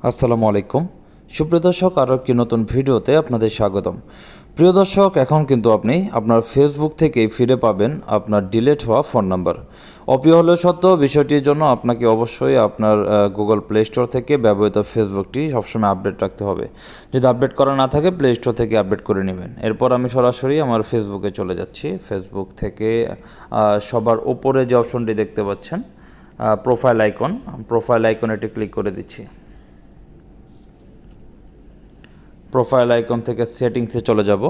আসসালামু আলাইকুম সুপ্রিয় দর্শক, আরও একটি নতুন ভিডিওতে আপনাদের স্বাগতম। প্রিয় দর্শক, এখন কিন্তু আপনি আপনার ফেসবুক থেকেই ফিরে পাবেন আপনার ডিলিট হওয়া ফোন নাম্বার। অপ্রিয় হলেও সত্ত্বেও বিষয়টির জন্য আপনাকে অবশ্যই আপনার গুগল প্লে স্টোর থেকে ব্যবহৃত ফেসবুকটি সবসময় আপডেট রাখতে হবে। যদি আপডেট করা না থাকে প্লে স্টোর থেকে আপডেট করে নেবেন। এরপর আমি সরাসরি আমার ফেসবুকে চলে যাচ্ছি। ফেসবুক থেকে সবার উপরে যে অপশনটি দেখতে পাচ্ছেন প্রোফাইল আইকনে এটি ক্লিক করে দিচ্ছি। প্রোফাইল আইকন থেকে সেটিংসে চলে যাব।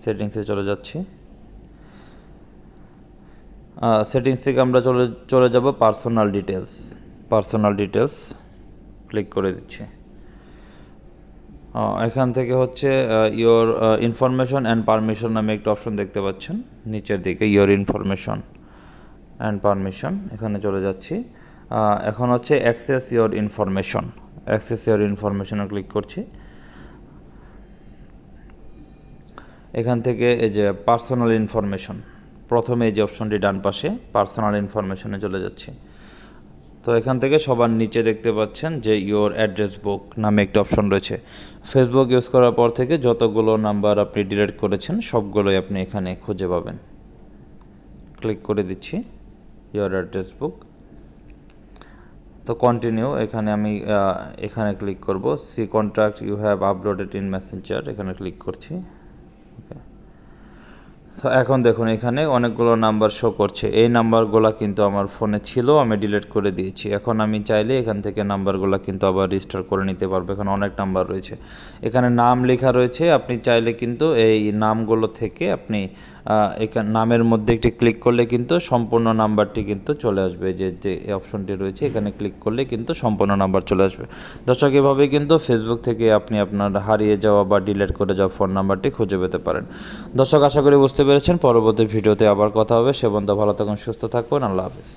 সেটিংসে চলে যাচ্ছি। সেটিংস থেকে আমরা চলে যাব পার্সোনাল ডিটেলস ক্লিক করে দিচ্ছি। এখান থেকে হচ্ছে ইয়োর ইনফরমেশন অ্যান্ড পারমিশন নামে একটা অপশন দেখতে পাচ্ছেন নিচের দিকে, ইয়োর ইনফরমেশন অ্যান্ড পারমিশন, এখানে চলে যাচ্ছি। এখন হচ্ছে অ্যাক্সেস ইয়োর ইনফরমেশনে ক্লিক করছি। এখান থেকে এই যে পার্সোনাল ইনফরমেশন, প্রথমে এই যে অপশনটি ডান পাশে পার্সোনাল ইনফরমেশনে চলে যাচ্ছে। তো এখান থেকে সবার নিচে দেখতে পাচ্ছেন যে ইয়োর অ্যাড্রেস বুক নামে একটা অপশন রয়েছে। ফেসবুক ইউজ করার পর থেকে যতগুলো নাম্বার আপনি ডিলিট করেছেন সবগুলোই আপনি এখানে খুঁজে পাবেন। ক্লিক করে দিচ্ছি ইয়োর অ্যাড্রেস বুক। তো কন্টিনিউ, এখানে ক্লিক করব। See contact you have uploaded in messenger, এখানে ক্লিক করছি। ওকে, তো এখন দেখুন এখানে অনেকগুলো নাম্বার শো করছে। এই নাম্বারগুলো কিন্তু আমার ফোনে ছিল, আমি ডিলিট করে দিয়েছি। এখন আমি চাইলে এখান থেকে নাম্বারগুলো কিন্তু আবার রিস্টোর করে নিতে পারবো। এখানে অনেক নাম্বার রয়েছে, এখানে নাম লেখা রয়েছে। আপনি চাইলে কিন্তু এই নামগুলো থেকে আপনি এখানে নামের মধ্যে একটি ক্লিক করলে কিন্তু সম্পূর্ণ নাম্বারটি কিন্তু চলে আসবে। যে এই অপশনটি রয়েছে এখানে ক্লিক করলে কিন্তু সম্পূর্ণ নাম্বার চলে আসবে। দর্শক, এভাবে কিন্তু ফেসবুক থেকে আপনি আপনার হারিয়ে যাওয়া বা ডিলিট করে যাওয়া ফোন নাম্বারটি খুঁজে পেতে পারেন। দর্শক, আশা করি বুঝতে পেরেছেন। পরবর্তী ভিডিওতে আবার কথা হবে। সে পর্যন্ত ভালো থাকুন, সুস্থ থাকুন। আল্লাহ হাফেজ।